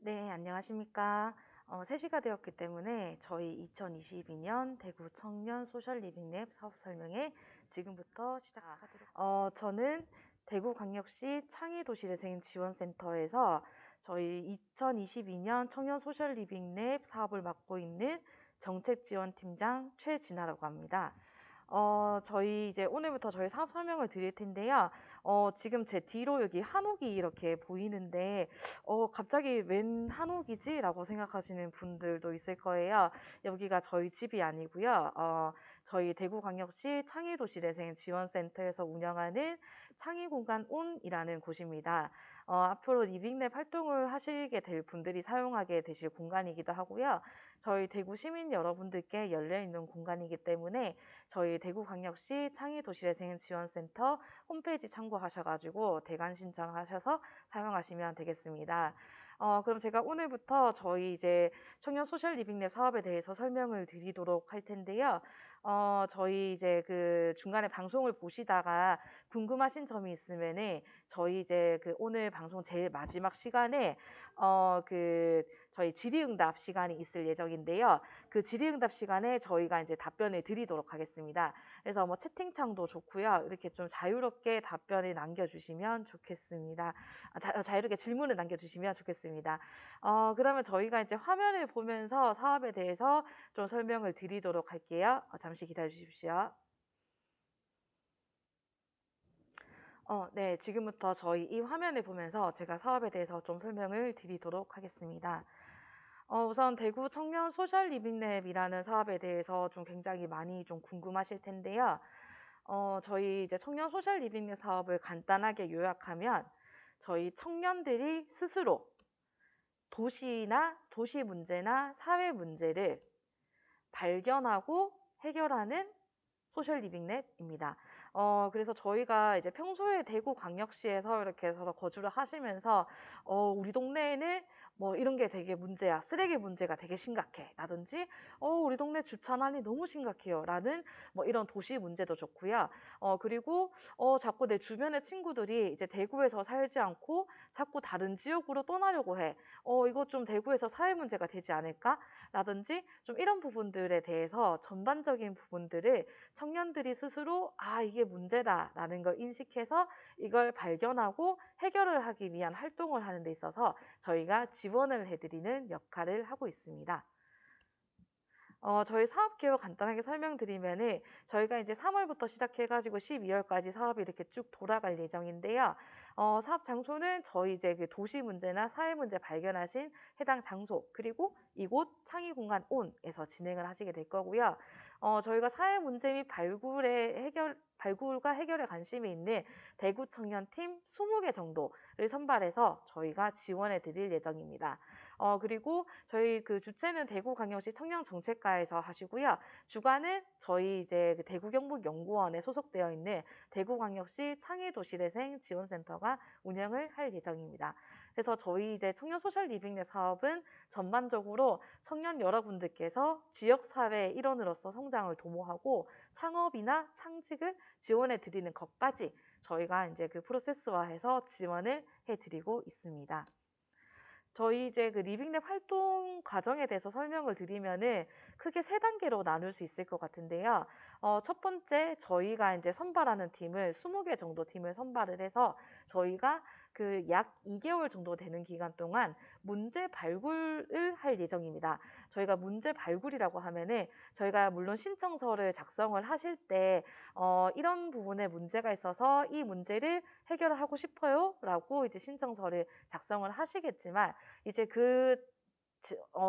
네, 안녕하십니까. 3시가 되었기 때문에 저희 2022년 대구 청년 소셜 리빙랩 사업 설명회 지금부터 시작하도록 저는 대구광역시 창의도시재생 지원센터에서 저희 2022년 청년 소셜 리빙랩 사업을 맡고 있는 정책지원팀장 최진아라고 합니다. 저희 이제 오늘부터 저희 사업 설명을 드릴 텐데요. 지금 제 뒤로 여기 한옥이 이렇게 보이는데, 갑자기 웬 한옥이지? 라고 생각하시는 분들도 있을 거예요. 여기가 저희 집이 아니고요. 저희 대구광역시 창의도시재생지원센터에서 운영하는 창의공간 온이라는 곳입니다. 앞으로 리빙랩 활동을 하시게 될 분들이 사용하게 되실 공간이기도 하고요. 저희 대구 시민 여러분들께 열려있는 공간이기 때문에 저희 대구광역시 창의도시재생지원센터 홈페이지 참고하셔가지고 대관 신청하셔서 사용하시면 되겠습니다. 그럼 제가 오늘부터 저희 이제 청년 소셜 리빙랩 사업에 대해서 설명을 드리도록 할 텐데요. 저희 이제 그 중간에 방송을 보시다가 궁금하신 점이 있으면은 저희 이제 그 오늘 방송 제일 마지막 시간에 그 저희 질의응답 시간이 있을 예정인데요. 그 질의응답 시간에 저희가 이제 답변을 드리도록 하겠습니다. 그래서 뭐 채팅창도 좋고요. 이렇게 좀 자유롭게 답변을 남겨주시면 좋겠습니다. 자유롭게 질문을 남겨주시면 좋겠습니다. 그러면 저희가 이제 화면을 보면서 사업에 대해서 좀 설명을 드리도록 할게요. 잠시 기다려 주십시오. 네, 지금부터 저희 이 화면을 보면서 제가 사업에 대해서 좀 설명을 드리도록 하겠습니다. 우선 대구 청년 소셜 리빙랩이라는 사업에 대해서 좀 굉장히 많이 좀 궁금하실 텐데요. 저희 이제 청년 소셜 리빙랩 사업을 간단하게 요약하면 저희 청년들이 스스로 도시나 도시 문제나 사회 문제를 발견하고 해결하는 소셜 리빙랩입니다. 그래서 저희가 이제 평소에 대구광역시에서 이렇게 서로 거주를 하시면서 우리 동네에는 뭐 이런 게 되게 문제야. 쓰레기 문제가 되게 심각해. 라든지 우리 동네 주차난이 너무 심각해요. 라는 뭐 이런 도시 문제도 좋고요. 그리고 자꾸 내 주변의 친구들이 이제 대구에서 살지 않고 자꾸 다른 지역으로 떠나려고 해. 이거 좀 대구에서 사회 문제가 되지 않을까? 라든지 좀 이런 부분들에 대해서 전반적인 부분들을 청년들이 스스로 이게 문제다라는 걸 인식해서 이걸 발견하고 해결을 하기 위한 활동을 하는 데 있어서 저희가 지원을 해드리는 역할을 하고 있습니다. 저희 사업 계획 간단하게 설명드리면은 저희가 이제 3월부터 시작해가지고 12월까지 사업이 이렇게 쭉 돌아갈 예정인데요. 사업 장소는 저희 이제 그 도시 문제나 사회 문제 발견하신 해당 장소 그리고 이곳 창의공간 온에서 진행을 하시게 될 거고요. 저희가 사회 문제 및 발굴과 해결에 관심이 있는 대구 청년팀 20개 정도를 선발해서 저희가 지원해 드릴 예정입니다. 그리고 저희 그 주체는 대구광역시 청년정책과에서 하시고요. 주관은 저희 이제 그 대구경북연구원에 소속되어 있는 대구광역시 창의도시재생 지원센터가 운영을 할 예정입니다. 그래서 저희 이제 청년 소셜 리빙넷 사업은 전반적으로 청년 여러분들께서 지역사회의 일원으로서 성장을 도모하고 창업이나 창직을 지원해 드리는 것까지 저희가 이제 그 프로세스화해서 지원을 해 드리고 있습니다. 저희 이제 그 리빙랩 활동 과정에 대해서 설명을 드리면은 크게 세 단계로 나눌 수 있을 것 같은데요. 첫 번째, 저희가 이제 선발하는 팀을 20개 정도 팀을 선발을 해서 저희가 그 약 2개월 정도 되는 기간 동안 문제 발굴을 할 예정입니다. 저희가 문제 발굴이라고 하면은 저희가 물론 신청서를 작성을 하실 때 이런 부분에 문제가 있어서 이 문제를 해결하고 싶어요 라고 이제 신청서를 작성을 하시겠지만 이제 그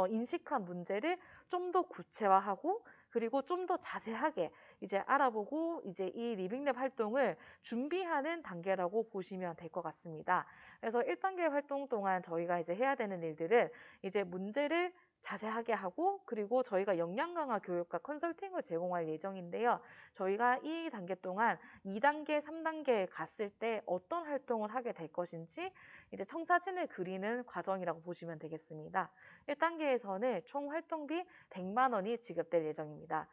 인식한 문제를 좀 더 구체화하고 그리고 좀 더 자세하게 이제 알아보고 이제 이 리빙랩 활동을 준비하는 단계라고 보시면 될 것 같습니다. 그래서 1단계 활동 동안 저희가 이제 해야 되는 일들은 이제 문제를 자세하게 하고 그리고 저희가 역량 강화 교육과 컨설팅을 제공할 예정인데요. 저희가 이 단계 동안 2단계, 3단계에 갔을 때 어떤 활동을 하게 될 것인지 이제 청사진을 그리는 과정이라고 보시면 되겠습니다. 1단계에서는 총 활동비 100만 원이 지급될 예정입니다.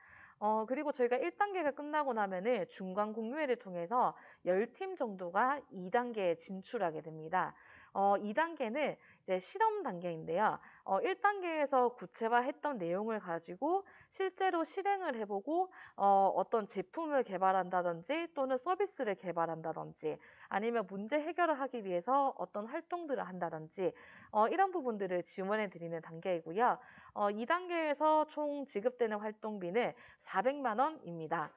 그리고 저희가 1단계가 끝나고 나면은 중간 공유회를 통해서 10팀 정도가 2단계에 진출하게 됩니다. 2단계는 이제 실험 단계인데요. 1단계에서 구체화했던 내용을 가지고 실제로 실행을 해보고 어떤 제품을 개발한다든지 또는 서비스를 개발한다든지 아니면 문제 해결을 하기 위해서 어떤 활동들을 한다든지 이런 부분들을 지원해 드리는 단계이고요. 2단계에서 총 지급되는 활동비는 400만 원입니다.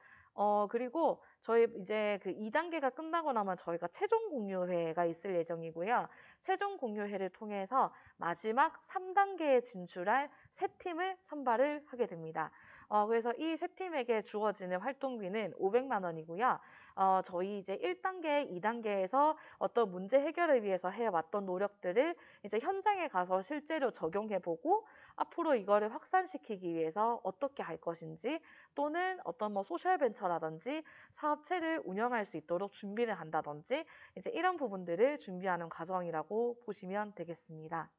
그리고 저희 이제 그 2단계가 끝나고 나면 저희가 최종 공유회가 있을 예정이고요. 최종 공유회를 통해서 마지막 3단계에 진출할 세 팀을 선발을 하게 됩니다. 그래서 이 세 팀에게 주어지는 활동비는 500만 원이고요. 저희 이제 1단계, 2단계에서 어떤 문제 해결을 위해서 해왔던 노력들을 이제 현장에 가서 실제로 적용해보고 앞으로 이거를 확산시키기 위해서 어떻게 할 것인지 또는 어떤 뭐 소셜 벤처라든지 사업체를 운영할 수 있도록 준비를 한다든지 이제 이런 부분들을 준비하는 과정이라고 보시면 되겠습니다.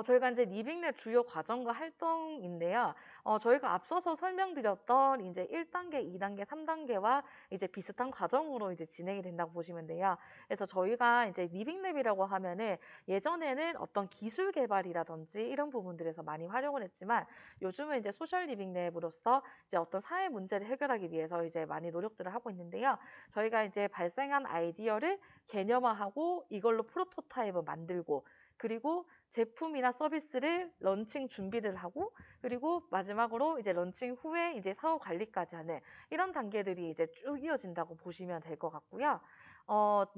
저희가 이제 리빙랩 주요 과정과 활동인데요. 저희가 앞서서 설명드렸던 이제 1단계, 2단계, 3단계와 이제 비슷한 과정으로 이제 진행이 된다고 보시면 돼요. 그래서 저희가 이제 리빙랩이라고 하면은 예전에는 어떤 기술 개발이라든지 이런 부분들에서 많이 활용을 했지만 요즘은 이제 소셜 리빙랩으로서 이제 어떤 사회 문제를 해결하기 위해서 이제 많이 노력들을 하고 있는데요. 저희가 이제 발생한 아이디어를 개념화하고 이걸로 프로토타입을 만들고 그리고 제품이나 서비스를 런칭 준비를 하고 그리고 마지막으로 이제 런칭 후에 이제 사후 관리까지 하는 이런 단계들이 이제 쭉 이어진다고 보시면 될 것 같고요.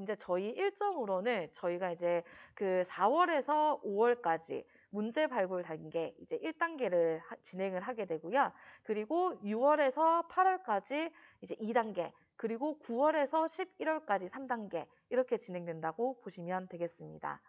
이제 저희 일정으로는 저희가 이제 그 4월에서 5월까지 문제 발굴 단계 이제 1단계를 진행을 하게 되고요. 그리고 6월에서 8월까지 이제 2단계 그리고 9월에서 11월까지 3단계 이렇게 진행된다고 보시면 되겠습니다.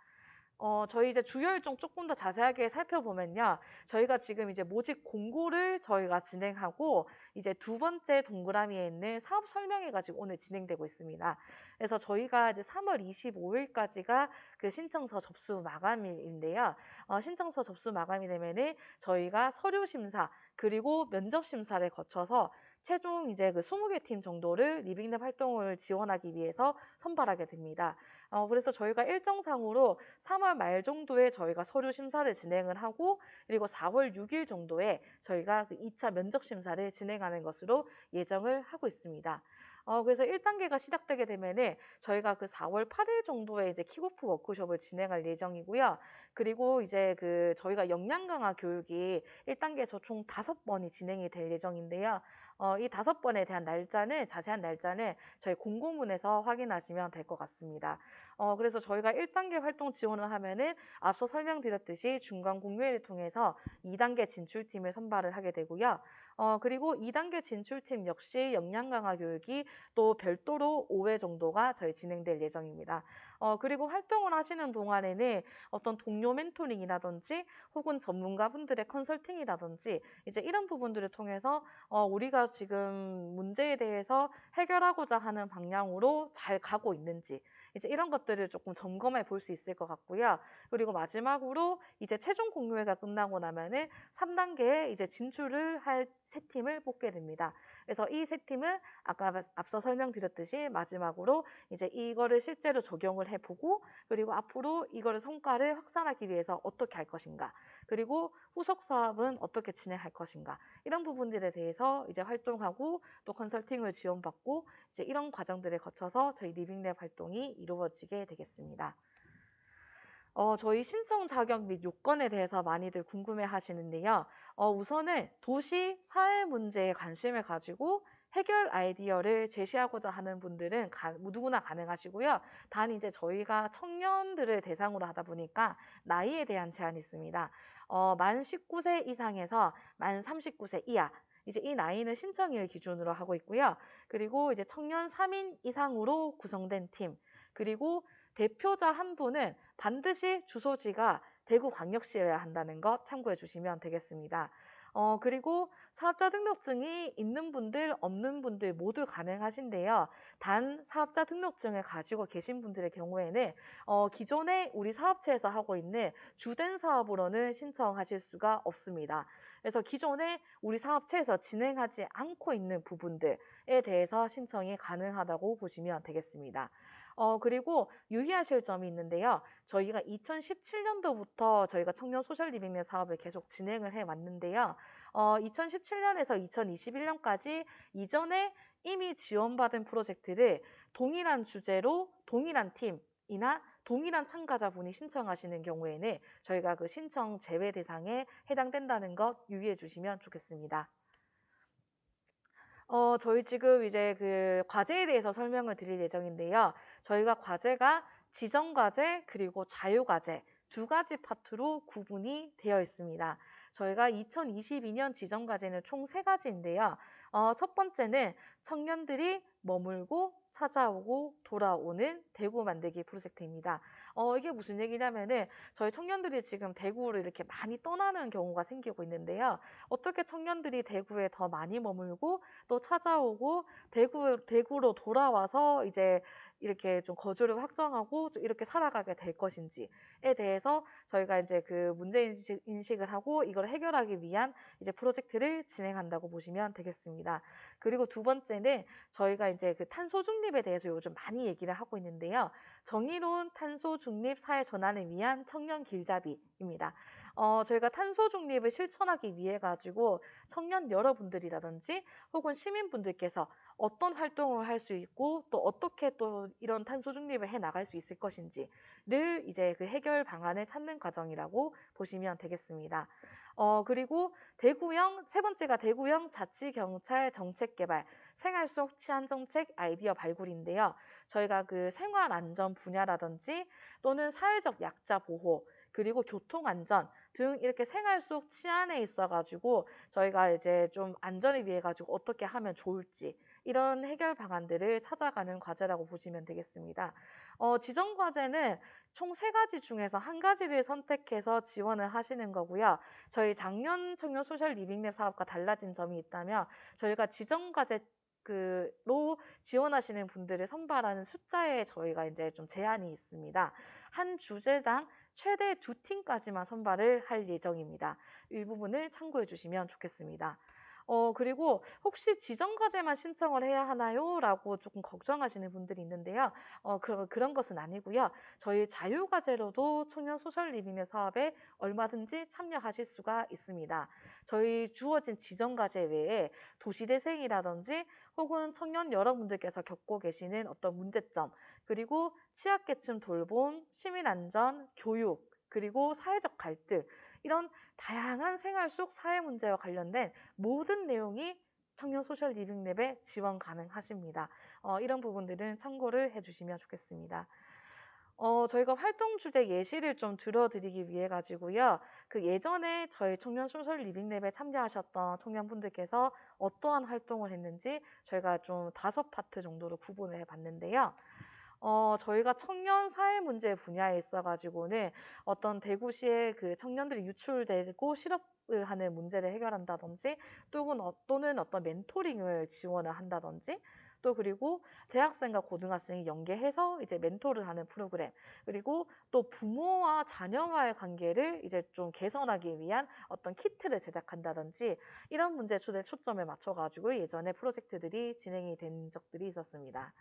저희 이제 주요 일정 조금 더 자세하게 살펴보면요. 저희가 지금 이제 모집 공고를 저희가 진행하고 이제 두 번째 동그라미에 있는 사업 설명회가 지금 오늘 진행되고 있습니다. 그래서 저희가 이제 3월 25일까지가 그 신청서 접수 마감일인데요. 신청서 접수 마감이 되면은 저희가 서류 심사 그리고 면접 심사를 거쳐서 최종 이제 그 20개 팀 정도를 리빙랩 활동을 지원하기 위해서 선발하게 됩니다. 그래서 저희가 일정상으로 3월 말 정도에 저희가 서류 심사를 진행을 하고 그리고 4월 6일 정도에 저희가 그 2차 면접 심사를 진행하는 것으로 예정을 하고 있습니다. 그래서 1단계가 시작되게 되면은 저희가 그 4월 8일 정도에 이제 킥오프 워크숍을 진행할 예정이고요. 그리고 이제 그 저희가 역량 강화 교육이 1단계에서 총 5번이 진행이 될 예정인데요. 이 5번에 대한 날짜는 자세한 날짜는 저희 공고문에서 확인하시면 될 것 같습니다. 그래서 저희가 1단계 활동 지원을 하면은 앞서 설명드렸듯이 중간 공유회를 통해서 2단계 진출팀을 선발을 하게 되고요. 그리고 2단계 진출팀 역시 역량 강화 교육이 또 별도로 5회 정도가 저희 진행될 예정입니다. 그리고 활동을 하시는 동안에는 어떤 동료 멘토링이라든지 혹은 전문가분들의 컨설팅이라든지 이제 이런 부분들을 통해서 우리가 지금 문제에 대해서 해결하고자 하는 방향으로 잘 가고 있는지 이제 이런 것들을 조금 점검해 볼 수 있을 것 같고요. 그리고 마지막으로 이제 최종 공유회가 끝나고 나면은 3단계에 이제 진출을 할 세 팀을 뽑게 됩니다. 그래서 이 세 팀은 아까 앞서 설명드렸듯이 마지막으로 이제 이거를 실제로 적용을 해보고 그리고 앞으로 이거를 성과를 확산하기 위해서 어떻게 할 것인가 그리고 후속 사업은 어떻게 진행할 것인가 이런 부분들에 대해서 이제 활동하고 또 컨설팅을 지원받고 이제 이런 과정들을 거쳐서 저희 리빙랩 활동이 이루어지게 되겠습니다. 저희 신청 자격 및 요건에 대해서 많이들 궁금해 하시는데요. 우선은 도시 사회 문제에 관심을 가지고 해결 아이디어를 제시하고자 하는 분들은 누구나 가능하시고요. 단 이제 저희가 청년들을 대상으로 하다 보니까 나이에 대한 제한이 있습니다. 만 19세 이상에서 만 39세 이하 이제 이 나이는 신청일 기준으로 하고 있고요. 그리고 이제 청년 3인 이상으로 구성된 팀, 그리고 대표자 한 분은 반드시 주소지가 대구광역시여야 한다는 것 참고해 주시면 되겠습니다. 그리고 사업자 등록증이 있는 분들, 없는 분들 모두 가능하신데요. 단 사업자 등록증을 가지고 계신 분들의 경우에는 기존에 우리 사업체에서 하고 있는 주된 사업으로는 신청하실 수가 없습니다. 그래서 기존에 우리 사업체에서 진행하지 않고 있는 부분들에 대해서 신청이 가능하다고 보시면 되겠습니다. 그리고 유의하실 점이 있는데요. 저희가 2017년도부터 저희가 청년 소셜 리빙넷 사업을 계속 진행을 해 왔는데요. 2017년에서 2021년까지 이전에 이미 지원받은 프로젝트를 동일한 주제로 동일한 팀이나 동일한 참가자분이 신청하시는 경우에는 저희가 그 신청 제외 대상에 해당된다는 것 유의해 주시면 좋겠습니다. 저희 지금 이제 그 과제에 대해서 설명을 드릴 예정인데요. 저희가 과제가 지정과제 그리고 자유과제 두 가지 파트로 구분이 되어 있습니다. 저희가 2022년 지정과제는 총 세 가지인데요. 첫 번째는 청년들이 머물고 찾아오고 돌아오는 대구 만들기 프로젝트입니다. 이게 무슨 얘기냐면은 저희 청년들이 지금 대구를 이렇게 많이 떠나는 경우가 생기고 있는데요. 어떻게 청년들이 대구에 더 많이 머물고 또 찾아오고 대구로 돌아와서 이제 이렇게 좀 거주를 확정하고 좀 이렇게 살아가게 될 것인지에 대해서 저희가 이제 그 인식을 하고 이걸 해결하기 위한 이제 프로젝트를 진행한다고 보시면 되겠습니다. 그리고 두 번째는 저희가 이제 그 탄소 중립에 대해서 요즘 많이 얘기를 하고 있는데요. 정의로운 탄소 중립 사회 전환을 위한 청년 길잡이입니다. 저희가 탄소 중립을 실천하기 위해 가지고 청년 여러분들이라든지 혹은 시민분들께서 어떤 활동을 할 수 있고 또 어떻게 또 이런 탄소 중립을 해 나갈 수 있을 것인지를 이제 그 해결 방안을 찾는 과정이라고 보시면 되겠습니다. 그리고 세 번째가 대구형 자치경찰 정책개발, 생활 속 치안 정책 아이디어 발굴인데요. 저희가 그 생활 안전 분야라든지 또는 사회적 약자 보호, 그리고 교통 안전 등 이렇게 생활 속 치안에 있어가지고 저희가 이제 좀 안전을 위해 가지고 어떻게 하면 좋을지 이런 해결 방안들을 찾아가는 과제라고 보시면 되겠습니다. 지정 과제는 총 세 가지 중에서 한 가지를 선택해서 지원을 하시는 거고요. 저희 작년 청년 소셜 리빙랩 사업과 달라진 점이 있다면 저희가 지정 과제 로 지원하시는 분들을 선발하는 숫자에 저희가 이제 좀 제한이 있습니다. 한 주제당 최대 2팀까지만 선발을 할 예정입니다. 이 부분을 참고해 주시면 좋겠습니다. 그리고 혹시 지정 과제만 신청을 해야 하나요? 라고 조금 걱정하시는 분들이 있는데요. 그런 것은 아니고요. 저희 자유 과제로도 청년 소셜 리빙의 사업에 얼마든지 참여하실 수가 있습니다. 저희 주어진 지정 과제 외에 도시재생이라든지 혹은 청년 여러분들께서 겪고 계시는 어떤 문제점, 그리고 취약계층 돌봄, 시민안전, 교육, 그리고 사회적 갈등, 이런 다양한 생활 속 사회 문제와 관련된 모든 내용이 청년 소셜 리빙랩에 지원 가능하십니다. 이런 부분들은 참고를 해주시면 좋겠습니다. 저희가 활동 주제 예시를 좀 들어드리기 위해 가지고요. 그 예전에 저희 청년 소셜 리빙랩에 참여하셨던 청년분들께서 어떠한 활동을 했는지 저희가 좀 5파트 정도로 구분을 해봤는데요. 저희가 청년 사회 문제 분야에 있어가지고는 어떤 대구시의 그 청년들이 유출되고 실업을 하는 문제를 해결한다든지 또는 어떤 멘토링을 지원을 한다든지 또 그리고 대학생과 고등학생이 연계해서 이제 멘토를 하는 프로그램 그리고 또 부모와 자녀와의 관계를 이제 좀 개선하기 위한 어떤 키트를 제작한다든지 이런 문제에 초점을 맞춰가지고 예전에 프로젝트들이 진행이 된 적들이 있었습니다.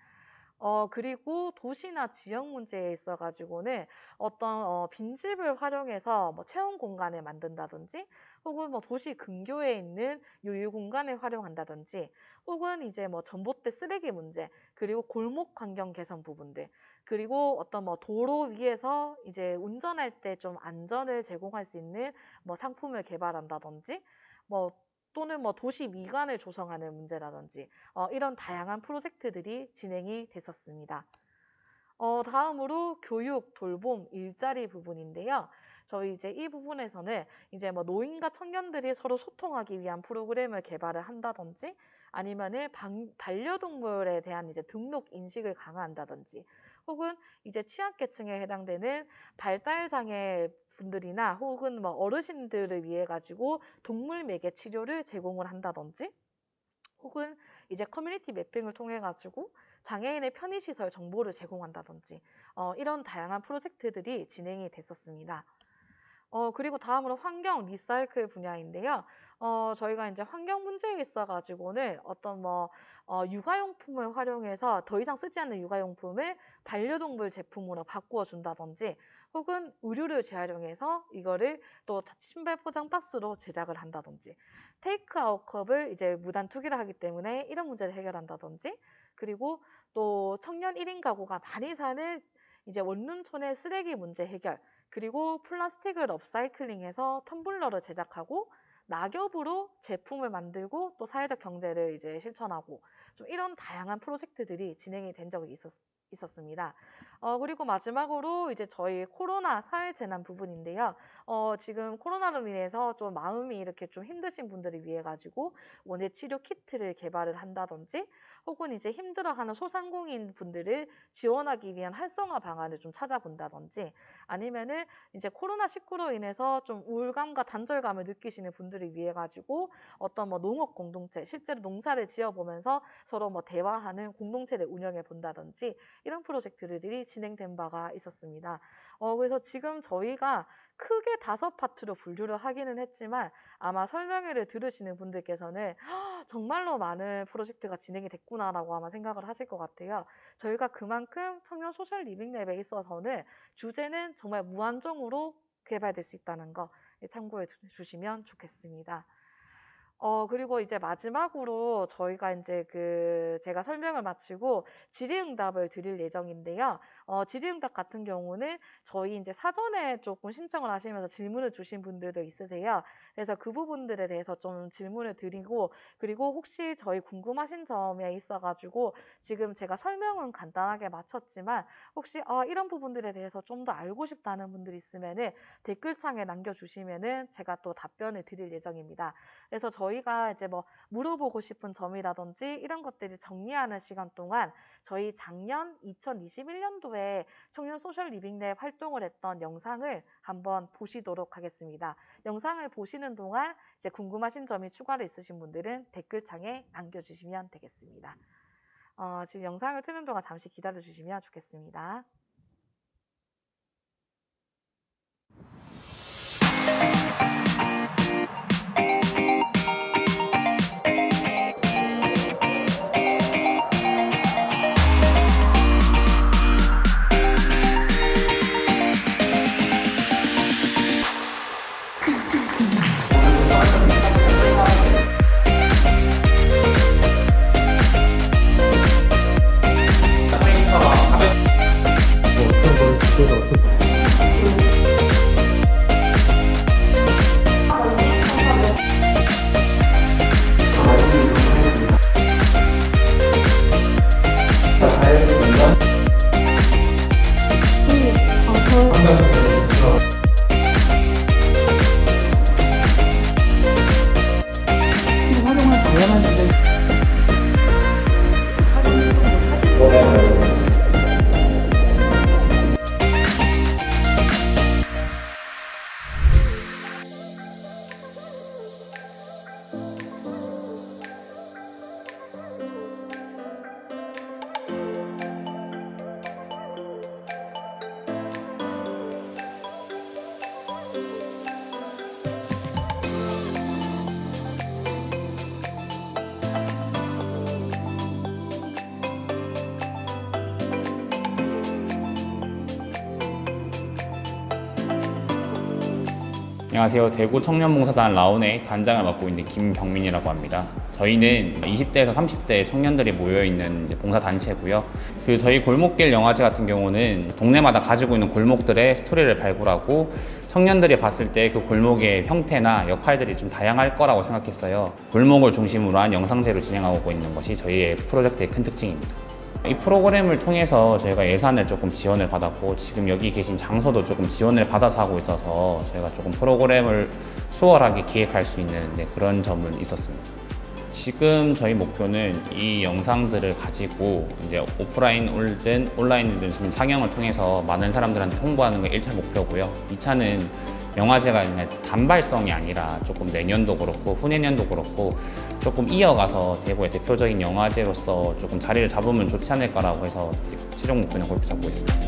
그리고 도시나 지역 문제에 있어가지고는 어떤 빈집을 활용해서 뭐 체험 공간을 만든다든지 혹은 뭐 도시 근교에 있는 유휴 공간을 활용한다든지 혹은 이제 뭐 전봇대 쓰레기 문제 그리고 골목 환경 개선 부분들 그리고 어떤 뭐 도로 위에서 이제 운전할 때 좀 안전을 제공할 수 있는 뭐 상품을 개발한다든지 뭐 또는 뭐 도시 미관을 조성하는 문제라든지 이런 다양한 프로젝트들이 진행이 됐었습니다. 다음으로 교육, 돌봄, 일자리 부분인데요. 저희 이제 이 부분에서는 이제 뭐 노인과 청년들이 서로 소통하기 위한 프로그램을 개발을 한다든지 아니면은 반려동물에 대한 이제 등록 인식을 강화한다든지 혹은 이제 취약계층에 해당되는 발달장애 분들이나 혹은 뭐 어르신들을 위해 가지고 동물 매개 치료를 제공을 한다든지 혹은 이제 커뮤니티 매핑을 통해 가지고 장애인의 편의시설 정보를 제공한다든지 이런 다양한 프로젝트들이 진행이 됐었습니다. 그리고 다음으로 환경 리사이클 분야인데요. 저희가 이제 환경 문제에 있어 가지고는 어떤 뭐 육아용품을 활용해서 더 이상 쓰지 않는 육아용품을 반려동물 제품으로 바꾸어 준다든지, 혹은 의류를 재활용해서 이거를 또 신발 포장 박스로 제작을 한다든지, 테이크아웃 컵을 이제 무단 투기를 하기 때문에 이런 문제를 해결한다든지, 그리고 또 청년 1인 가구가 많이 사는 이제 원룸촌의 쓰레기 문제 해결, 그리고 플라스틱을 업사이클링해서 텀블러를 제작하고 낙엽으로 제품을 만들고 또 사회적 경제를 이제 실천하고, 좀 이런 다양한 프로젝트들이 진행이 된 적이 있었습니다. 그리고 마지막으로 이제 저희 코로나 사회재난 부분인데요. 지금 코로나로 인해서 좀 마음이 이렇게 좀 힘드신 분들을 위해 가지고 원예 치료 키트를 개발을 한다든지, 혹은 이제 힘들어하는 소상공인 분들을 지원하기 위한 활성화 방안을 좀 찾아본다든지, 아니면은 이제 코로나19로 인해서 좀 우울감과 단절감을 느끼시는 분들을 위해 가지고 어떤 뭐 농업 공동체, 실제로 농사를 지어보면서 서로 뭐 대화하는 공동체를 운영해 본다든지, 이런 프로젝트들이 진행된 바가 있었습니다. 그래서 지금 저희가 크게 5파트로 분류를 하기는 했지만, 아마 설명회를 들으시는 분들께서는 정말로 많은 프로젝트가 진행이 됐구나라고 아마 생각을 하실 것 같아요. 저희가 그만큼 청년 소셜 리빙랩에 있어서는 주제는 정말 무한정으로 개발될 수 있다는 거 참고해 주시면 좋겠습니다. 그리고 이제 마지막으로 저희가 이제 제가 설명을 마치고 질의응답을 드릴 예정인데요. 질의응답 같은 경우는 저희 이제 사전에 조금 신청을 하시면서 질문을 주신 분들도 있으세요. 그래서 그 부분들에 대해서 좀 질문을 드리고, 그리고 혹시 저희 궁금하신 점에 있어가지고 지금 제가 설명은 간단하게 마쳤지만, 혹시 이런 부분들에 대해서 좀 더 알고 싶다는 분들이 있으면은 댓글창에 남겨주시면은 제가 또 답변을 드릴 예정입니다. 그래서 저희가 이제 뭐 물어보고 싶은 점이라든지 이런 것들이 정리하는 시간 동안 저희 작년 2021년도에 청년 소셜 리빙랩 활동을 했던 영상을 한번 보시도록 하겠습니다. 영상을 보시는 동안 이제 궁금하신 점이 추가로 있으신 분들은 댓글창에 남겨주시면 되겠습니다. 지금 영상을 트는 동안 잠시 기다려 주시면 좋겠습니다. 안녕하세요. 대구 청년봉사단 라온의 단장을 맡고 있는 김경민이라고 합니다. 저희는 20대에서 30대 청년들이 모여있는 봉사단체고요. 저희 골목길 영화제 같은 경우는 동네마다 가지고 있는 골목들의 스토리를 발굴하고 청년들이 봤을 때 그 골목의 형태나 역할들이 좀 다양할 거라고 생각했어요. 골목을 중심으로 한 영상제를 진행하고 있는 것이 저희의 프로젝트의 큰 특징입니다. 이 프로그램을 통해서 저희가 예산을 조금 지원을 받았고, 지금 여기 계신 장소도 조금 지원을 받아서 하고 있어서 저희가 조금 프로그램을 수월하게 기획할 수 있는 그런 점은 있었습니다. 지금 저희 목표는 이 영상들을 가지고 이제 오프라인이든 온라인이든 좀 상영을 통해서 많은 사람들한테 홍보하는 게 1차 목표고요. 2차는 영화제가 그냥 단발성이 아니라 조금 내년도 그렇고 후내년도 그렇고 조금 이어가서 대구의 대표적인 영화제로서 조금 자리를 잡으면 좋지 않을까라고 해서 최종 목표는 그렇게 잡고 있습니다.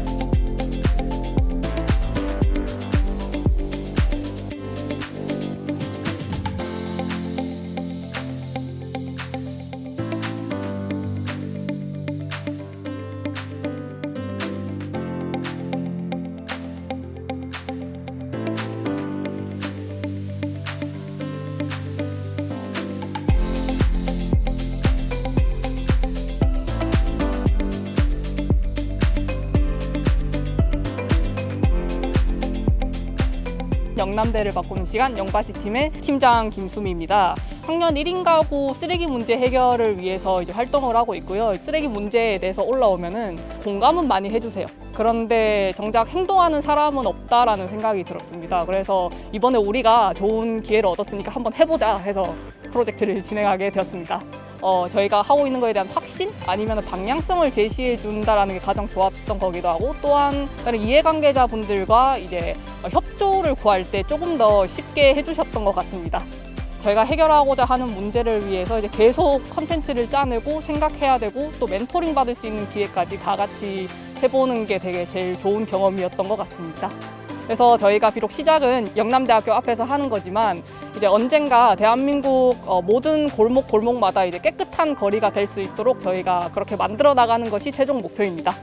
영남대를 바꾸는 시간 영바시 팀의 팀장 김수미입니다. 학년 1인 가구 쓰레기 문제 해결을 위해서 이제 활동을 하고 있고요. 쓰레기 문제에 대해서 올라오면은 공감은 많이 해주세요. 그런데 정작 행동하는 사람은 없다라는 생각이 들었습니다. 그래서 이번에 우리가 좋은 기회를 얻었으니까 한번 해보자 해서 프로젝트를 진행하게 되었습니다. 저희가 하고 있는 거에 대한 확신 아니면 방향성을 제시해 준다라는 게 가장 좋았던 거기도 하고, 또한 다른 이해관계자분들과 이제 협조를 구할 때 조금 더 쉽게 해주셨던 것 같습니다. 저희가 해결하고자 하는 문제를 위해서 이제 계속 컨텐츠를 짜내고 생각해야 되고, 또 멘토링 받을 수 있는 기회까지 다 같이 해보는 게 되게 제일 좋은 경험이었던 것 같습니다. 그래서 저희가 비록 시작은 영남대학교 앞에서 하는 거지만 이제 언젠가 대한민국 모든 골목마다 이제 깨끗한 거리가 될 수 있도록 저희가 그렇게 만들어 나가는 것이 최종 목표입니다.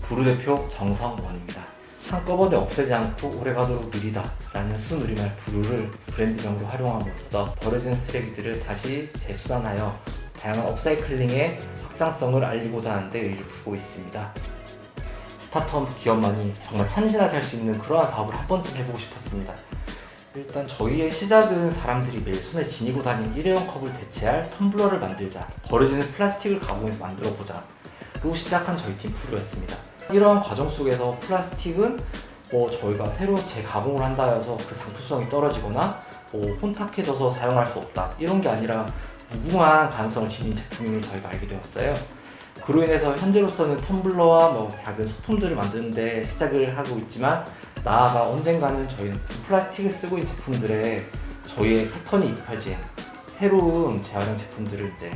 부르대표 정성원입니다. 한꺼번에 없애지 않고 오래가도록 느리다 라는 순우리말 부르를 브랜드명으로 활용함으로써 버려진 쓰레기들을 다시 재순환하여 다양한 업사이클링의 확장성을 알리고자 하는 데 의의를 두고 있습니다. 스타트업 기업만이 정말 참신하게 할 수 있는 그러한 사업을 한 번쯤 해보고 싶었습니다. 일단 저희의 시작은 사람들이 매일 손에 지니고 다니는 일회용 컵을 대체할 텀블러를 만들자, 버려지는 플라스틱을 가공해서 만들어보자 로 시작한 저희 팀 푸르였습니다. 이러한 과정 속에서 플라스틱은 저희가 새로 재가공을 한다 해서 그 상품성이 떨어지거나 혼탁해져서 사용할 수 없다 이런 게 아니라 무궁한 가능성을 지닌 제품임을 저희가 알게 되었어요. 그로 인해서 현재로서는 텀블러와 작은 소품들을 만드는 데 시작을 하고 있지만, 나아가 언젠가는 저희는 플라스틱을 쓰고 있는 제품들에 저희의 패턴이 입혀진 새로운 재활용 제품들을 이제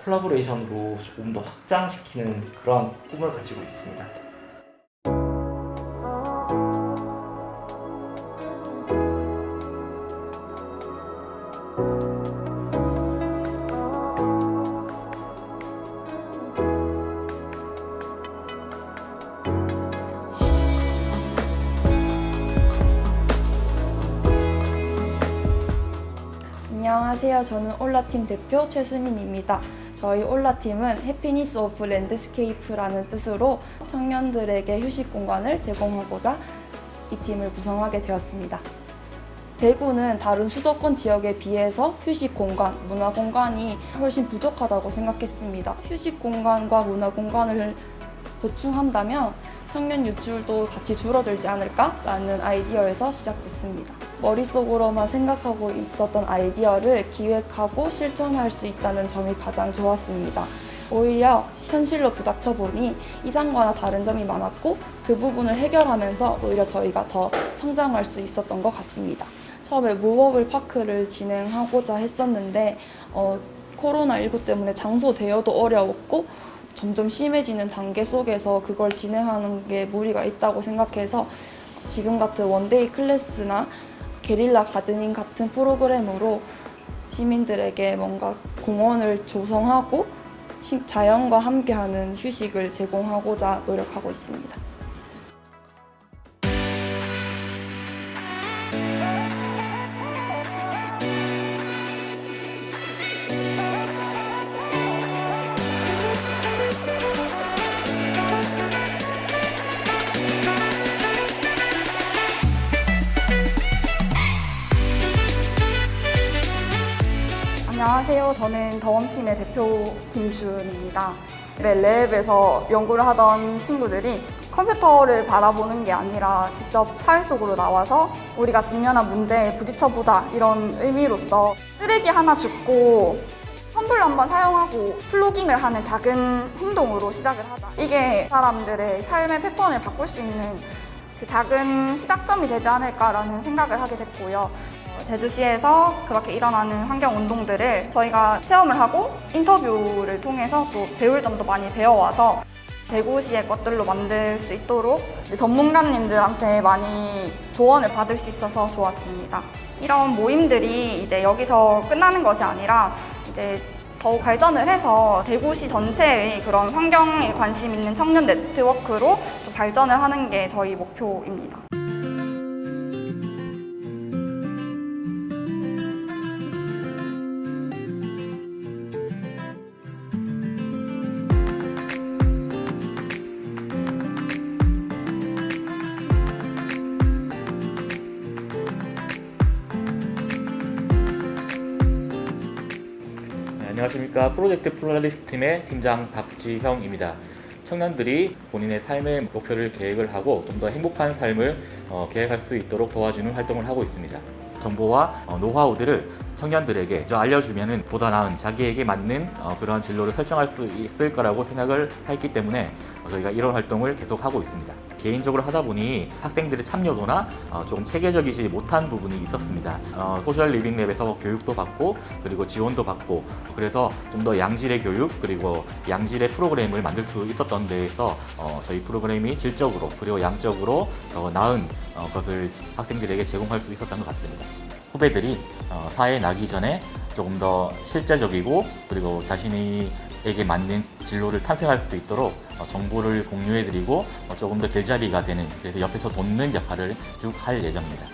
콜라보레이션으로 조금 더 확장시키는 그런 꿈을 가지고 있습니다. 안녕하세요. 저는 올라팀 대표 최수민입니다. 저희 올라팀은 해피니스 오브 랜드스케이프라는 뜻으로 청년들에게 휴식 공간을 제공하고자 이 팀을 구성하게 되었습니다. 대구는 다른 수도권 지역에 비해서 휴식 공간, 문화 공간이 훨씬 부족하다고 생각했습니다. 휴식 공간과 문화 공간을 보충한다면 청년 유출도 같이 줄어들지 않을까라는 아이디어에서 시작됐습니다. 머릿속으로만 생각하고 있었던 아이디어를 기획하고 실천할 수 있다는 점이 가장 좋았습니다. 오히려 현실로 부닥쳐보니 이상과는 다른 점이 많았고, 그 부분을 해결하면서 오히려 저희가 더 성장할 수 있었던 것 같습니다. 처음에 무버블 파크를 진행하고자 했었는데 코로나19 때문에 장소 대여도 어려웠고 점점 심해지는 단계 속에서 그걸 진행하는 게 무리가 있다고 생각해서 지금 같은 원데이 클래스나 게릴라 가드닝 같은 프로그램으로 시민들에게 뭔가 공원을 조성하고 자연과 함께하는 휴식을 제공하고자 노력하고 있습니다. 안녕하세요. 저는 더원팀의 대표 김주은입니다. 랩에서 연구를 하던 친구들이 컴퓨터를 바라보는 게 아니라 직접 사회 속으로 나와서 우리가 직면한 문제에 부딪혀보자 이런 의미로서 쓰레기 하나 줍고 텀블러 한번 사용하고 플로깅을 하는 작은 행동으로 시작을 하자. 이게 사람들의 삶의 패턴을 바꿀 수 있는 그 작은 시작점이 되지 않을까라는 생각을 하게 됐고요. 제주시에서 그렇게 일어나는 환경운동들을 저희가 체험을 하고 인터뷰를 통해서 또 배울 점도 많이 배워와서 대구시의 것들로 만들 수 있도록 전문가님들한테 많이 조언을 받을 수 있어서 좋았습니다. 이런 모임들이 이제 여기서 끝나는 것이 아니라 이제 더욱 발전을 해서 대구시 전체의 그런 환경에 관심 있는 청년 네트워크로 좀 발전을 하는 게 저희 목표입니다. 네, 안녕하십니까. 프로젝트 플로리스트 팀의 팀장 박지형입니다. 청년들이 본인의 삶의 목표를 계획을 하고 좀 더 행복한 삶을 계획할 수 있도록 도와주는 활동을 하고 있습니다. 정보와 노하우들을 청년들에게 알려주면 보다 나은 자기에게 맞는 그런 진로를 설정할 수 있을 거라고 생각을 했기 때문에 저희가 이런 활동을 계속하고 있습니다. 개인적으로 하다 보니 학생들의 참여도나 조금 체계적이지 못한 부분이 있었습니다. 소셜 리빙랩에서 교육도 받고 그리고 지원도 받고 그래서 좀 더 양질의 교육 그리고 양질의 프로그램을 만들 수 있었던 데에서 저희 프로그램이 질적으로 그리고 양적으로 더 나은 것을 학생들에게 제공할 수 있었던 것 같습니다. 후배들이 사회에 나기 전에 조금 더 실제적이고 그리고 자신에게 맞는 진로를 탐색할 수 있도록 정보를 공유해드리고 조금 더 길잡이가 되는 그래서 옆에서 돕는 역할을 쭉 할 예정입니다.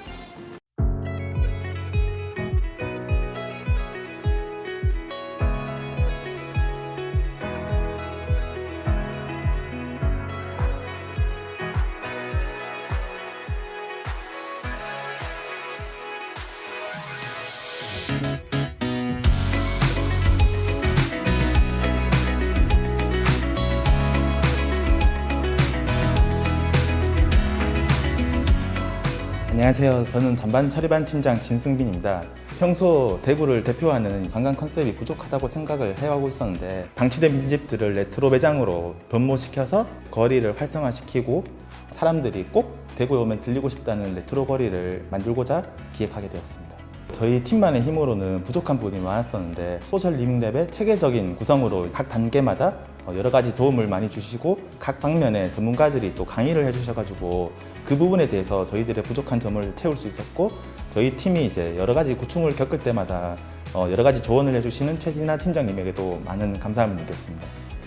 안녕하세요. 저는 전반 처리반 팀장 진승빈입니다. 평소 대구를 대표하는 관광 컨셉이 부족하다고 생각을 해오고 있었는데 방치된 빈집들을 레트로 매장으로 변모시켜서 거리를 활성화시키고 사람들이 꼭 대구에 오면 들리고 싶다는 레트로 거리를 만들고자 기획하게 되었습니다. 저희 팀만의 힘으로는 부족한 부분이 많았었는데 소셜 리빙랩의 체계적인 구성으로 각 단계마다 여러 가지 도움을 많이 주시고 각 방면에 전문가들이 또 강의를 해주셔가지고 그 부분에 대해서 저희들의 부족한 점을 채울 수 있었고 저희 팀이 이제 여러 가지 고충을 겪을 때마다 여러 가지 조언을 해주시는 최진아 팀장님에게도 많은 감사함을 느꼈습니다.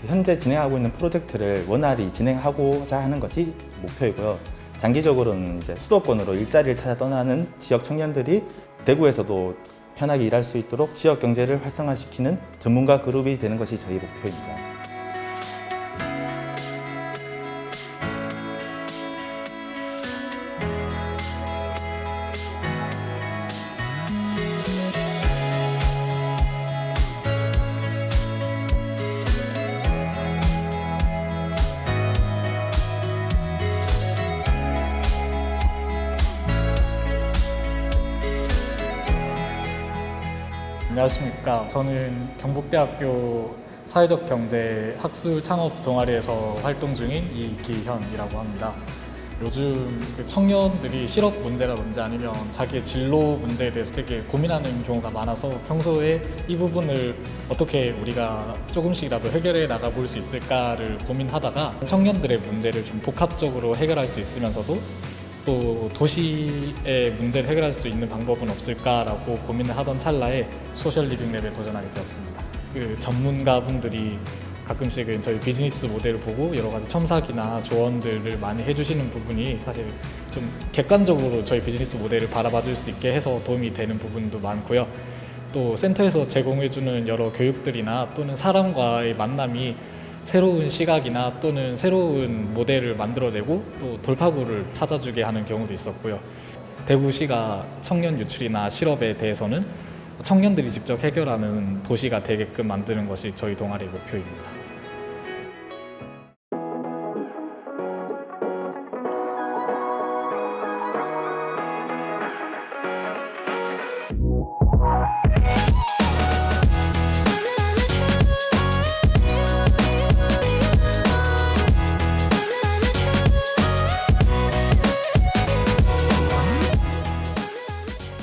현재 진행하고 있는 프로젝트를 원활히 진행하고자 하는 것이 목표이고요. 장기적으로는 이제 수도권으로 일자리를 찾아 떠나는 지역 청년들이 대구에서도 편하게 일할 수 있도록 지역 경제를 활성화시키는 전문가 그룹이 되는 것이 저희 목표입니다. 안녕하십니까. 저는 경북대학교 사회적 경제 학술 창업 동아리에서 활동 중인 이기현이라고 합니다. 요즘 청년들이 실업 문제라든지 아니면 자기의 진로 문제에 대해서 되게 고민하는 경우가 많아서 평소에 이 부분을 어떻게 우리가 조금씩이라도 해결해 나가볼 수 있을까를 고민하다가 청년들의 문제를 좀 복합적으로 해결할 수 있으면서도 또 도시의 문제를 해결할 수 있는 방법은 없을까라고 고민을 하던 찰나에 소셜 리빙랩에 도전하게 되었습니다. 그 전문가분들이 가끔씩은 저희 비즈니스 모델을 보고 여러 가지 첨삭이나 조언들을 많이 해주시는 부분이 사실 좀 객관적으로 저희 비즈니스 모델을 바라봐 줄 수 있게 해서 도움이 되는 부분도 많고요. 또 센터에서 제공해주는 여러 교육들이나 또는 사람과의 만남이 새로운 시각이나 또는 새로운 모델을 만들어내고 또 돌파구를 찾아주게 하는 경우도 있었고요. 대구시가 청년 유출이나 실업에 대해서는 청년들이 직접 해결하는 도시가 되게끔 만드는 것이 저희 동아리의 목표입니다.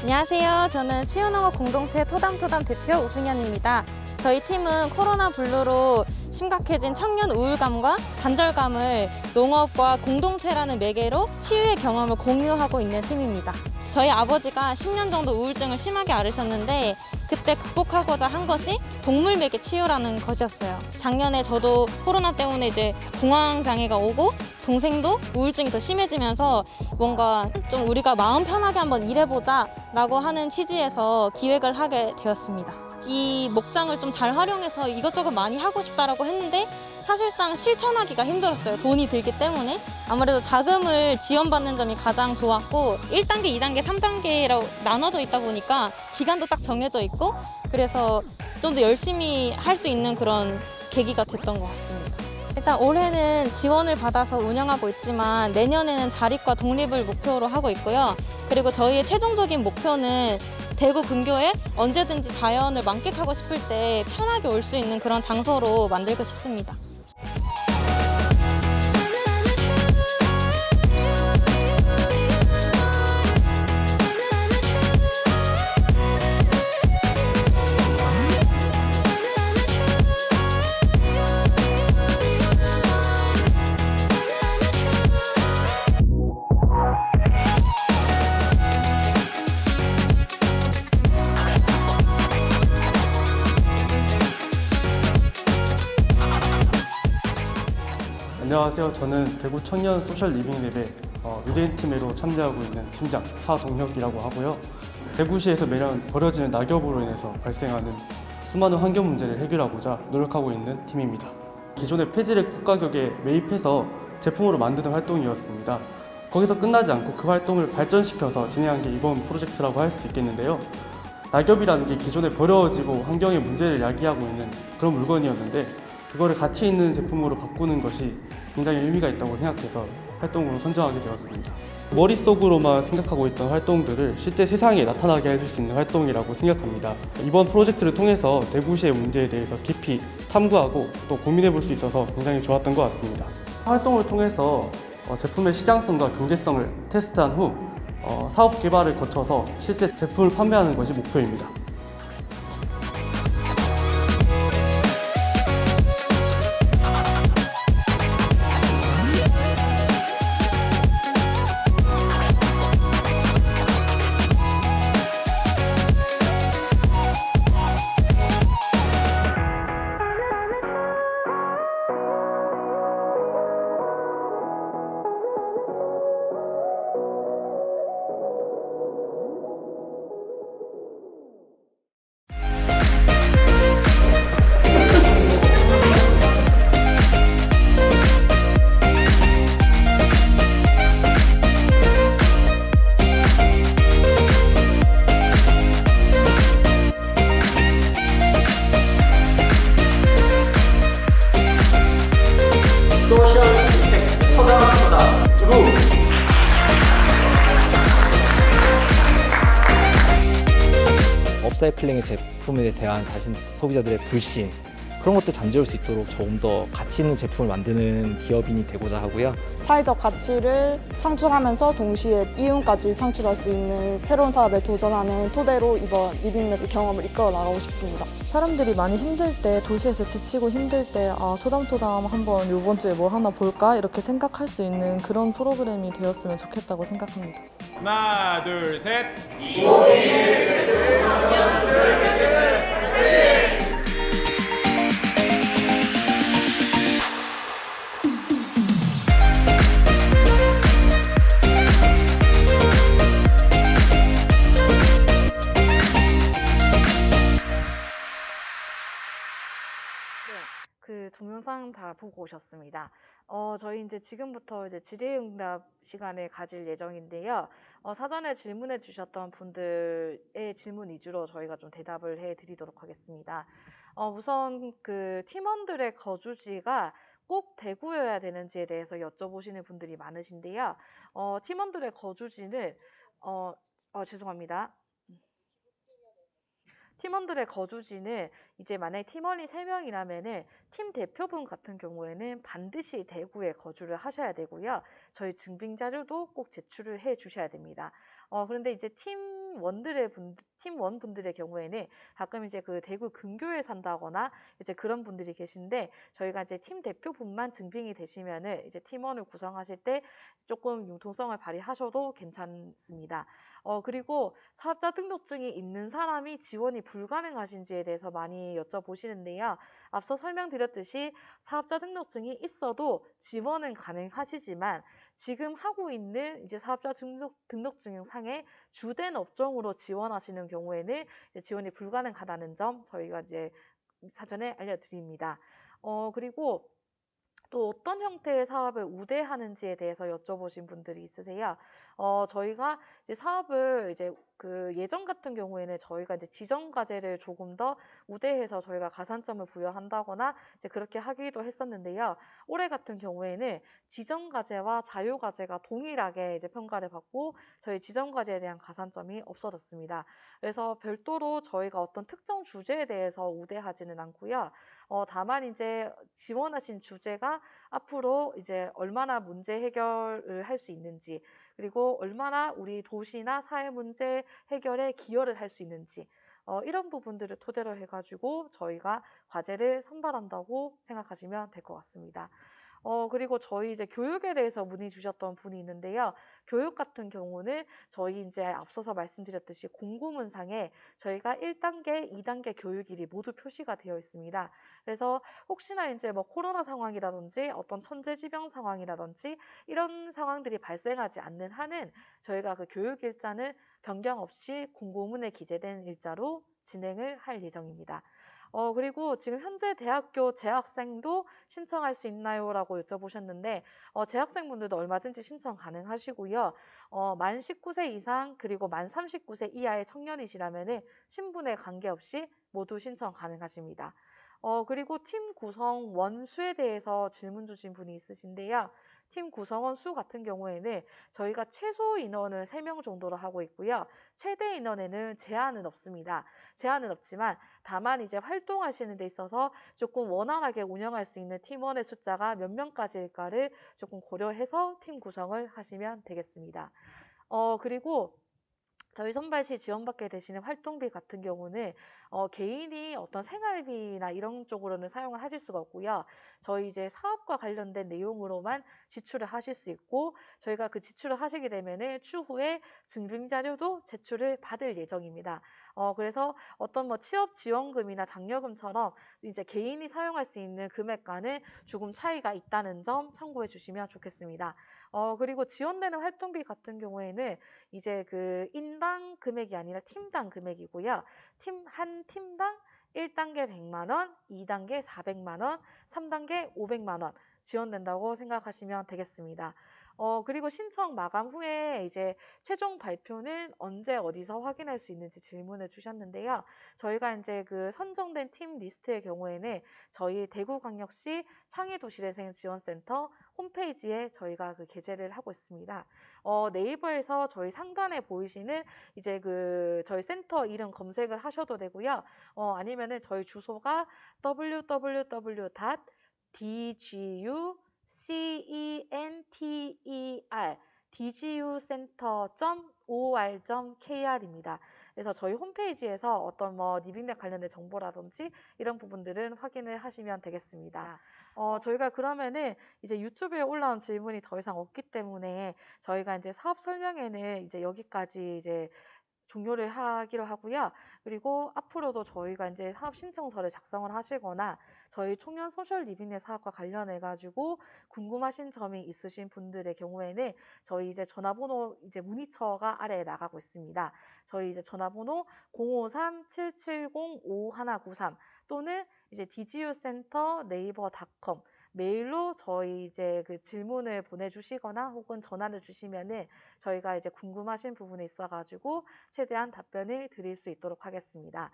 안녕하세요. 저는 치유농업 공동체 토담토담 대표 우승현입니다. 저희 팀은 코로나 블루로 심각해진 청년 우울감과 단절감을 농업과 공동체라는 매개로 치유의 경험을 공유하고 있는 팀입니다. 저희 아버지가 10년 정도 우울증을 심하게 앓으셨는데 그때 극복하고자 한 것이 동물 매개 치유라는 것이었어요. 작년에 저도 코로나 때문에 이제 공황 장애가 오고 동생도 우울증이 더 심해지면서 뭔가 좀 우리가 마음 편하게 한번 일해보자 라고 하는 취지에서 기획을 하게 되었습니다. 이 목장을 좀 잘 활용해서 이것저것 많이 하고 싶다라고 했는데 사실상 실천하기가 힘들었어요. 돈이 들기 때문에. 아무래도 자금을 지원받는 점이 가장 좋았고 1단계, 2단계, 3단계라고 나눠져 있다 보니까 기간도 딱 정해져 있고 그래서 좀 더 열심히 할 수 있는 그런 계기가 됐던 것 같습니다. 일단 올해는 지원을 받아서 운영하고 있지만 내년에는 자립과 독립을 목표로 하고 있고요. 그리고 저희의 최종적인 목표는 대구 근교에 언제든지 자연을 만끽하고 싶을 때 편하게 올 수 있는 그런 장소로 만들고 싶습니다. 안녕하세요. 저는 대구 청년 소셜 리빙랩의 유대인 팀으로 참여하고 있는 팀장 차동혁이라고 하고요. 대구시에서 매년 버려지는 낙엽으로 인해서 발생하는 수많은 환경 문제를 해결하고자 노력하고 있는 팀입니다. 기존의 폐지를 고가격에 매입해서 제품으로 만드는 활동이었습니다. 거기서 끝나지 않고 그 활동을 발전시켜서 진행한 게 이번 프로젝트라고 할 수 있겠는데요. 낙엽이라는 게 기존에 버려지고 환경의 문제를 야기하고 있는 그런 물건이었는데 그거를 가치 있는 제품으로 바꾸는 것이 굉장히 의미가 있다고 생각해서 활동으로 선정하게 되었습니다. 머릿속으로만 생각하고 있던 활동들을 실제 세상에 나타나게 해줄 수 있는 활동이라고 생각합니다. 이번 프로젝트를 통해서 대구시의 문제에 대해서 깊이 탐구하고 또 고민해 볼 수 있어서 굉장히 좋았던 것 같습니다. 활동을 통해서 제품의 시장성과 경제성을 테스트한 후 사업 개발을 거쳐서 실제 제품을 판매하는 것이 목표입니다. 업사이클링의 제품에 대한 사실 소비자들의 불신 그런 것들 잠재울 수 있도록 조금 더 가치 있는 제품을 만드는 기업인이 되고자 하고요. 사회적 가치를 창출하면서 동시에 이윤까지 창출할 수 있는 새로운 사업에 도전하는 토대로 이번 리빙랩의 경험을 이끌어 나가고 싶습니다. 사람들이 많이 힘들 때, 도시에서 지치고 힘들 때 토담토담 한번 이번 주에 뭐 하나 볼까? 이렇게 생각할 수 있는 그런 프로그램이 되었으면 좋겠다고 생각합니다. 하나, 둘, 셋. 그 동영상 잘 보고 오셨습니다. 저희 이제 지금부터 이제 질의응답 시간을 가질 예정인데요. 사전에 질문해 주셨던 분들의 질문 위주로 저희가 좀 대답을 해 드리도록 하겠습니다. 우선 그 팀원들의 거주지가 꼭 대구여야 되는지에 대해서 여쭤보시는 분들이 많으신데요. 팀원들의 거주지는 죄송합니다. 팀원들의 거주지는 이제 만약에 팀원이 3명이라면은 팀 대표분 같은 경우에는 반드시 대구에 거주를 하셔야 되고요. 저희 증빙 자료도 꼭 제출을 해 주셔야 됩니다. 그런데 이제 팀 팀원 분들의 경우에는 가끔 이제 그 대구 근교에 산다거나 이제 그런 분들이 계신데 저희가 이제 팀 대표분만 증빙이 되시면은 이제 팀원을 구성하실 때 조금 융통성을 발휘하셔도 괜찮습니다. 그리고 사업자 등록증이 있는 사람이 지원이 불가능하신지에 대해서 많이 여쭤보시는데요. 앞서 설명드렸듯이 사업자 등록증이 있어도 지원은 가능하시지만 지금 하고 있는 이제 사업자 등록증 상에 주된 업종으로 지원하시는 경우에는 이제 지원이 불가능하다는 점 저희가 이제 사전에 알려드립니다. 그리고 또 어떤 형태의 사업을 우대하는지에 대해서 여쭤보신 분들이 있으세요. 저희가 이제 사업을 이제 그 예전 같은 경우에는 저희가 이제 지정 과제를 조금 더 우대해서 저희가 가산점을 부여한다거나 이제 그렇게 하기도 했었는데요. 올해 같은 경우에는 지정 과제와 자유 과제가 동일하게 이제 평가를 받고 저희 지정 과제에 대한 가산점이 없어졌습니다. 그래서 별도로 저희가 어떤 특정 주제에 대해서 우대하지는 않고요. 다만 이제 지원하신 주제가 앞으로 이제 얼마나 문제 해결을 할 수 있는지 그리고 얼마나 우리 도시나 사회 문제 해결에 기여를 할 수 있는지 이런 부분들을 토대로 해가지고 저희가 과제를 선발한다고 생각하시면 될 것 같습니다. 그리고 저희 이제 교육에 대해서 문의 주셨던 분이 있는데요. 교육 같은 경우는 저희 이제 앞서서 말씀드렸듯이 공고문상에 저희가 1단계, 2단계 교육일이 모두 표시가 되어 있습니다. 그래서 혹시나 이제 뭐 코로나 상황이라든지 어떤 천재지변 상황이라든지 이런 상황들이 발생하지 않는 한은 저희가 그 교육 일자는 변경 없이 공고문에 기재된 일자로 진행을 할 예정입니다. 그리고 지금 현재 대학교 재학생도 신청할 수 있나요? 라고 여쭤보셨는데, 재학생분들도 얼마든지 신청 가능하시고요. 만 19세 이상, 그리고 만 39세 이하의 청년이시라면은 신분에 관계없이 모두 신청 가능하십니다. 그리고 팀 구성 원수에 대해서 질문 주신 분이 있으신데요. 팀 구성원 수 같은 경우에는 저희가 최소 인원을 3명 정도로 하고 있고요. 최대 인원에는 제한은 없습니다. 제한은 없지만 다만 이제 활동하시는 데 있어서 조금 원활하게 운영할 수 있는 팀원의 숫자가 몇 명까지일까를 조금 고려해서 팀 구성을 하시면 되겠습니다. 그리고 저희 선발 시 지원받게 되시는 활동비 같은 경우는 개인이 어떤 생활비나 이런 쪽으로는 사용을 하실 수가 없고요. 저희 이제 사업과 관련된 내용으로만 지출을 하실 수 있고 저희가 그 지출을 하시게 되면은 추후에 증빙 자료도 제출을 받을 예정입니다. 그래서 어떤 뭐 취업 지원금이나 장려금처럼 이제 개인이 사용할 수 있는 금액과는 조금 차이가 있다는 점 참고해 주시면 좋겠습니다. 그리고 지원되는 활동비 같은 경우에는 이제 그 인당 금액이 아니라 팀당 금액이고요. 한 팀당 1단계 100만 원, 2단계 400만 원, 3단계 500만 원 지원된다고 생각하시면 되겠습니다. 그리고 신청 마감 후에 이제 최종 발표는 언제 어디서 확인할 수 있는지 질문을 주셨는데요. 저희가 이제 그 선정된 팀 리스트의 경우에는 저희 대구광역시 창의도시재생지원센터 홈페이지에 저희가 그 게재를 하고 있습니다. 네이버에서 저희 상단에 보이시는 이제 그 저희 센터 이름 검색을 하셔도 되고요. 아니면은 저희 주소가 dgucenter.or.kr입니다. 그래서 저희 홈페이지에서 어떤 뭐 리빙랩 관련된 정보라든지 이런 부분들은 확인을 하시면 되겠습니다. 저희가 그러면은 이제 유튜브에 올라온 질문이 더 이상 없기 때문에 저희가 이제 사업 설명회는 이제 여기까지 이제 종료를 하기로 하고요. 그리고 앞으로도 저희가 이제 사업 신청서를 작성을 하시거나 저희 청년 소셜 리빙넷 사업과 관련해 가지고 궁금하신 점이 있으신 분들의 경우에는 저희 이제 전화번호 이제 문의처가 아래에 나가고 있습니다. 저희 이제 전화번호 053-770-5193 또는 이제 dgucenter 네이버.com 메일로 저희 이제 그 질문을 보내주시거나 혹은 전화를 주시면은 저희가 이제 궁금하신 부분이 있어가지고 최대한 답변을 드릴 수 있도록 하겠습니다.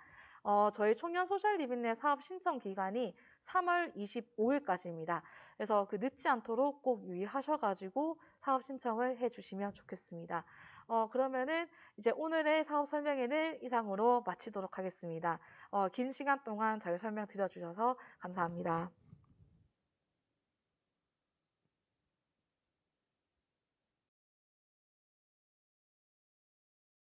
저희 청년 소셜 리빙넷 사업 신청 기간이 3월 25일까지입니다. 그래서 그 늦지 않도록 꼭 유의하셔가지고 사업 신청을 해주시면 좋겠습니다. 그러면은 이제 오늘의 사업 설명회는 이상으로 마치도록 하겠습니다. 긴 시간 동안 저희 설명 드려주셔서 감사합니다.